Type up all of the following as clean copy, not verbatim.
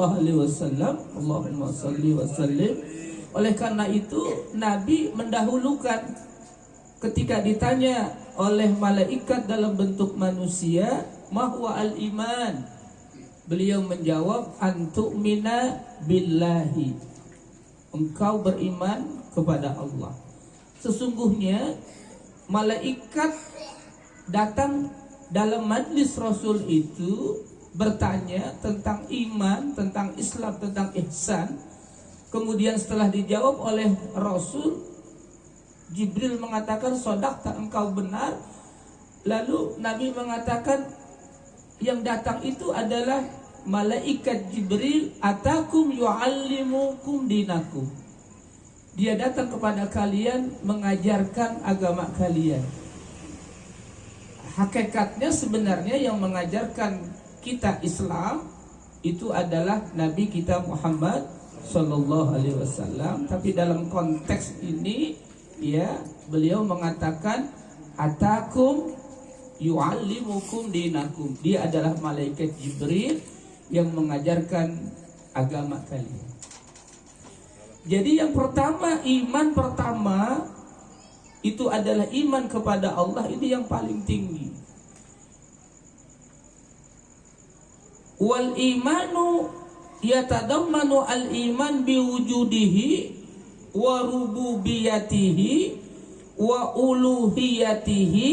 Sallallahu Alaihi Wasallam. Allahumma salli wa sallim. Oleh karena itu Nabi mendahulukan ketika ditanya oleh malaikat dalam bentuk manusia, mahwa al-iman, beliau menjawab, antu'mina billahi, engkau beriman kepada Allah. Sesungguhnya malaikat datang dalam majlis Rasul itu bertanya tentang iman, tentang Islam, tentang ihsan. Kemudian setelah dijawab oleh Rasul, Jibril mengatakan, shadaqta, engkau benar. Lalu Nabi mengatakan, yang datang itu adalah malaikat Jibril, atakum yu'allimukum dinakum. Dia datang kepada kalian mengajarkan agama kalian. Hakikatnya sebenarnya yang mengajarkan kita Islam itu adalah Nabi kita Muhammad Sallallahu Alaihi Wasallam. Tapi dalam konteks ini, ya, beliau mengatakan, atakum yu'allimukum dinakum. Dia adalah malaikat Jibril yang mengajarkan agama kalian. Jadi yang pertama, iman pertama itu adalah iman kepada Allah. Ini yang paling tinggi. Wal imanu yatadammanu al iman biwujudihi wa rububiyatihi wa uluhiyatihi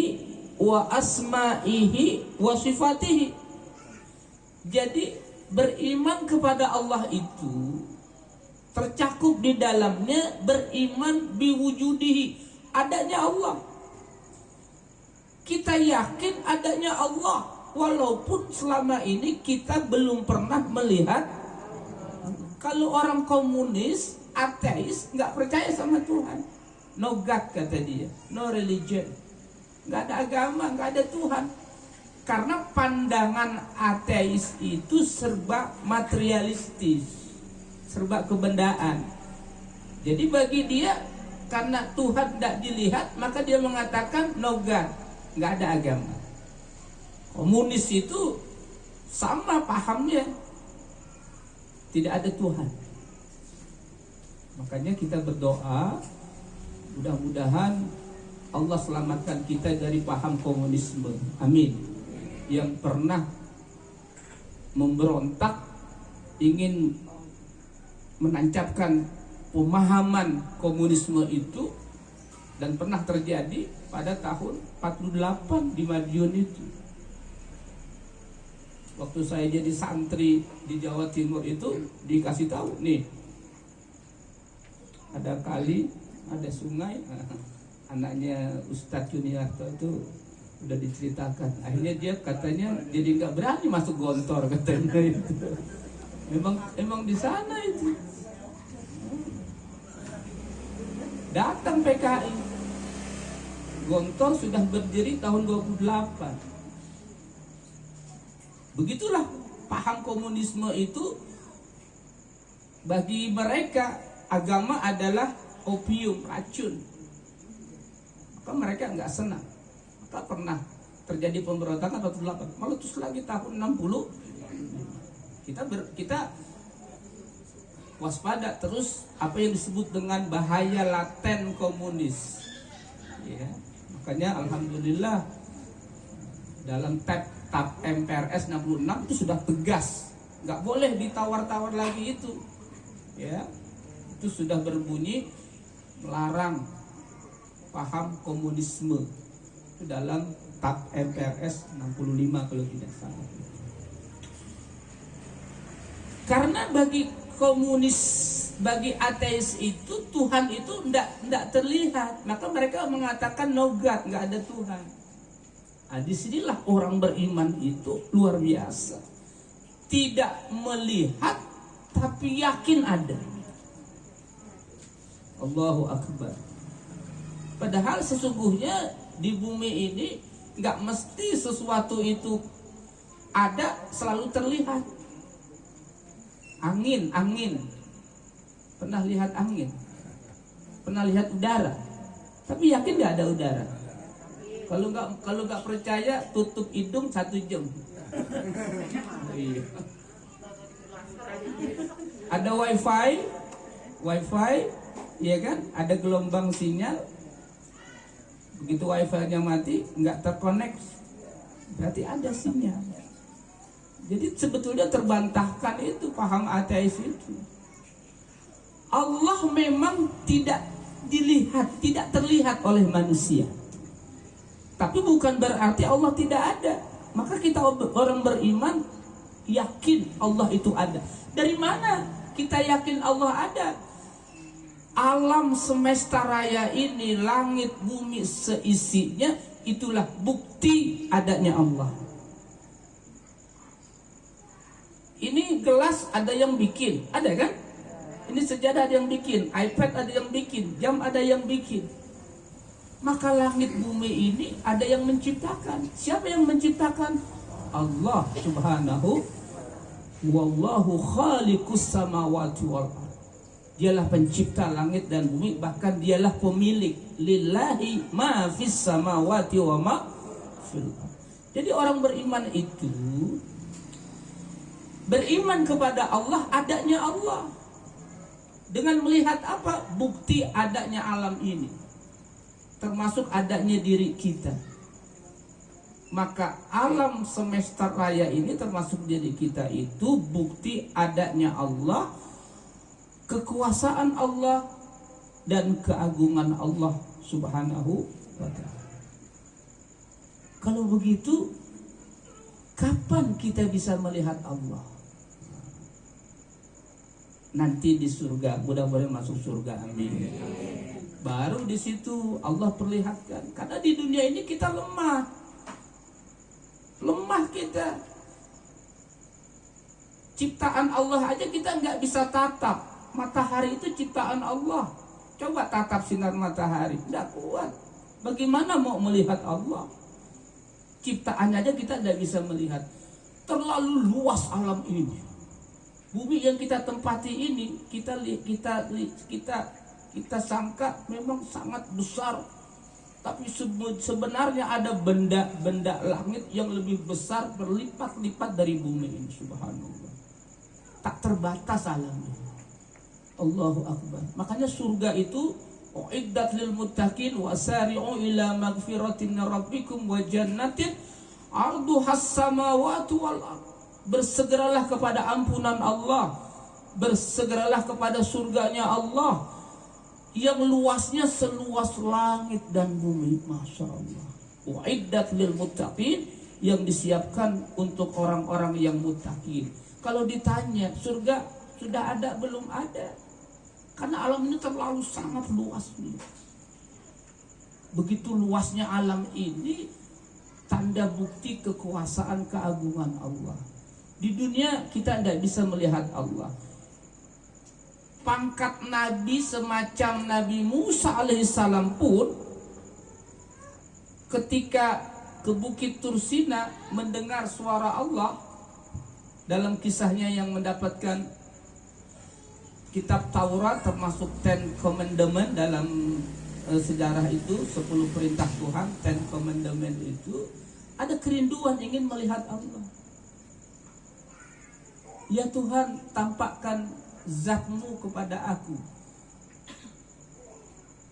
wa asma'ihi wa sifatihi. Jadi beriman kepada Allah itu tercakup di dalamnya beriman biwujudihi, adanya Allah. Kita yakin adanya Allah, walaupun selama ini kita belum pernah melihat. Kalau orang komunis, ateis, nggak percaya sama Tuhan, no God kata dia, no religion, nggak ada agama, nggak ada Tuhan. Karena pandangan ateis itu serba materialistis, serba kebendaan. Jadi bagi dia, karena Tuhan tidak dilihat, maka dia mengatakan no God, nggak ada agama. Komunis itu sama pahamnya, tidak ada Tuhan. Makanya kita berdoa, mudah-mudahan Allah selamatkan kita dari paham komunisme. Amin. Yang pernah memberontak, ingin menancapkan pemahaman komunisme itu, dan pernah terjadi pada tahun 48 di Madiun itu. Waktu saya jadi santri di Jawa Timur itu dikasih tahu, nih ada kali, ada sungai, anaknya Ustadz Juniarto itu udah diceritakan. Akhirnya dia katanya jadi nggak berani masuk Gontor katanya itu. Emang di sana itu. Datang PKI. Gontor sudah berdiri tahun 28. Begitulah paham komunisme itu. Bagi mereka agama adalah opium, racun. Maka mereka nggak senang. Maka pernah terjadi pemberontakan tahun 8. Malah terus lagi tahun 60. Kita waspada terus apa yang disebut dengan bahaya laten komunis. Ya, makanya alhamdulillah dalam TAP MPRS 66 itu sudah tegas, nggak boleh ditawar-tawar lagi itu. Ya, itu sudah berbunyi melarang paham komunisme itu dalam TAP MPRS 65 kalau tidak salah. Karena bagi komunis, bagi ateis itu Tuhan itu tidak terlihat, maka mereka mengatakan no God, nggak ada Tuhan. Nah, disinilah orang beriman itu luar biasa, tidak melihat tapi yakin ada. Allahu Akbar. Padahal sesungguhnya di bumi ini nggak mesti sesuatu itu ada selalu terlihat. Angin, pernah lihat angin, pernah lihat udara, tapi yakin nggak ada udara? Kalau nggak percaya, tutup hidung 1 jam. Iya. Ada wifi, ya kan? Ada gelombang sinyal. Begitu wifi-nya mati, nggak terkonek, berarti ada sinyal. Jadi sebetulnya terbantahkan itu paham ateis itu. Allah memang tidak dilihat, tidak terlihat oleh manusia. Tapi bukan berarti Allah tidak ada. Maka kita orang beriman yakin Allah itu ada. Dari mana kita yakin Allah ada? Alam semesta raya ini, langit bumi seisinya, itulah bukti adanya Allah. Ini gelas ada yang bikin, ada kan? Ini sejadah ada yang bikin, iPad ada yang bikin, jam ada yang bikin. Maka langit bumi ini ada yang menciptakan. Siapa yang menciptakan? Allah Subhanahu. Wallahu khaliqus samawati wal ardh. Dialah pencipta langit dan bumi, bahkan dialah pemilik. Lillahi ma fis samawati wa ma fil ardh. Jadi orang beriman itu beriman kepada Allah, adanya Allah. Dengan melihat apa? Bukti adanya alam ini, termasuk adanya diri kita. Maka alam semesta raya ini termasuk diri kita itu bukti adanya Allah, kekuasaan Allah, dan keagungan Allah Subhanahu wa ta'ala. Kalau begitu, kapan kita bisa melihat Allah? Nanti di surga, mudah-mudahan masuk surga, amin. Baru di situ Allah perlihatkan. Karena di dunia ini kita lemah kita. Ciptaan Allah aja kita nggak bisa tatap. Matahari itu ciptaan Allah. Coba tatap sinar matahari, nggak kuat. Bagaimana mau melihat Allah? Ciptaan aja kita nggak bisa melihat. Terlalu luas alam ini. Bumi yang kita tempati ini, kita sangka memang sangat besar, tapi sebenarnya ada benda langit yang lebih besar berlipat-lipat dari bumi ini. Subhanallah, tak terbatas alamnya. Allahu Akbar. Makanya surga itu uiddat lil muttaqin wasari'u ila magfiratin rabbikum wa jannatin arduhas samawati wal ardh. Bersegeralah kepada ampunan Allah, bersegeralah kepada surganya Allah yang luasnya seluas langit dan bumi. Masya Allah. Uiddat lil muttaqin, yang disiapkan untuk orang-orang yang muttaqin. Kalau ditanya surga sudah ada belum ada, karena alam ini terlalu sangat luas nih. Begitu luasnya alam ini, tanda bukti kekuasaan keagungan Allah. Di dunia kita tidak bisa melihat Allah. Pangkat Nabi semacam Nabi Musa alaihissalam pun ketika ke Bukit Tursina mendengar suara Allah, dalam kisahnya yang mendapatkan kitab Taurat termasuk Ten Commandment dalam sejarah itu, 10 perintah Tuhan, Ten Commandment itu, ada kerinduan ingin melihat Allah. Ya Tuhan, tampakkan zatmu kepada aku.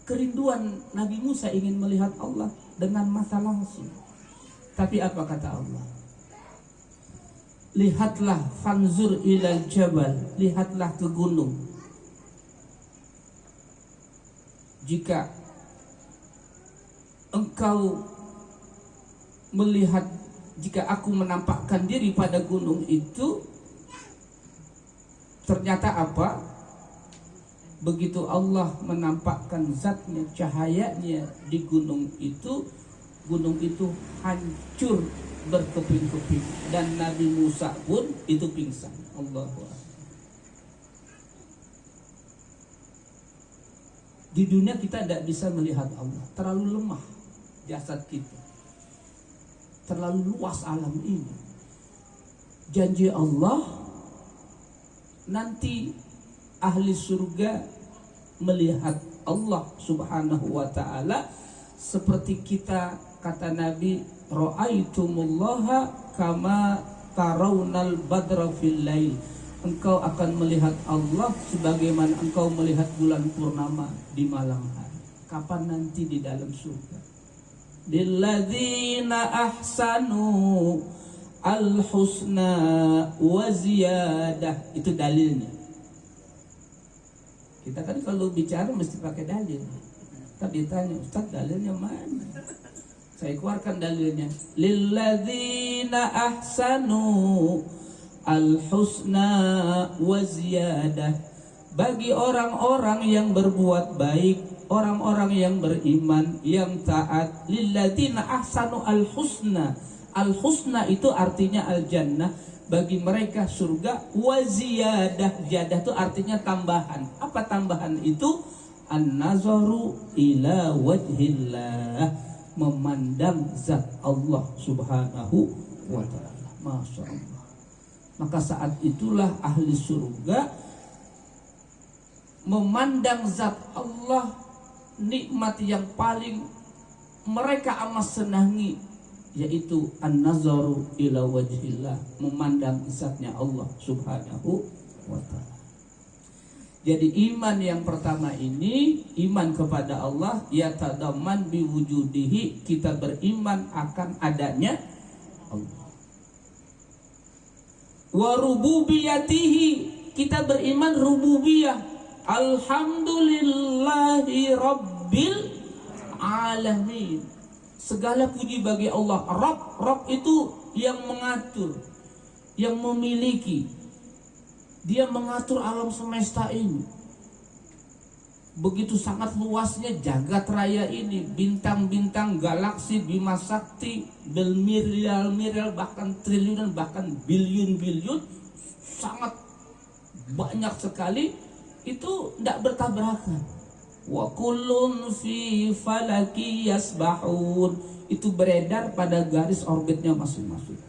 Kerinduan Nabi Musa ingin melihat Allah dengan mata langsung. Tapi apa kata Allah? Lihatlah, fanzur ilal jabal, lihatlah ke gunung. Jika engkau melihat, jika aku menampakkan diri pada gunung itu, ternyata apa? Begitu Allah menampakkan zatnya, cahayanya di gunung itu hancur berkeping-keping, dan Nabi Musa pun itu pingsan. Allahu Akbar. Di dunia kita tidak bisa melihat Allah, terlalu lemah jasad kita, terlalu luas alam ini. Janji Allah, nanti ahli surga melihat Allah Subhanahu wa ta'ala seperti kita, kata Nabi, ra'aitumullaha kama tarawnal badra fil lail. engkau akan melihat Allah sebagaimana engkau melihat bulan purnama di malam hari. Kapan nanti di dalam surga? Lilladzina ahsanu al-husna wa ziyadah. Itu dalilnya. Kita kan kalau bicara mesti pakai dalil. Tapi ditanya, Ustaz dalilnya mana? Saya keluarkan dalilnya. Lilladzina ahsanu al-husna wa ziyadah. Bagi orang-orang yang berbuat baik, orang-orang yang beriman, yang taat. Lilladzina ahsanu al-husna. Al-husna itu artinya al-jannah. Bagi mereka surga. Wa ziyadah. Ziyadah itu artinya tambahan. Apa tambahan itu? An-nazaru ila wajhillah, memandang zat Allah subhanahu wa ta'ala. Masya Allah. Maka saat itulah ahli surga memandang zat Allah, nikmat yang paling mereka amat senangi, yaitu an-nazaru ila wajhillah, memandang zatnya Allah subhanahu wa ta'ala. Jadi iman yang pertama ini, iman kepada Allah, yatadamman biwujudihi, kita beriman akan adanya Allah. Wa rububiyatihi, kita beriman rububiyah. Alhamdulillahi rabbil alamin. Segala puji bagi Allah. Rabb itu yang mengatur, yang memiliki. Dia mengatur alam semesta ini. Begitu sangat luasnya jagat raya ini, bintang-bintang, galaksi, bima sakti, bermiliar-miliar, bahkan triliunan, bahkan biliun-biliun, sangat banyak sekali. Itu tidak bertabrakan. Wa kullun fi falaki yasbahun, itu beredar pada garis orbitnya masing-masing.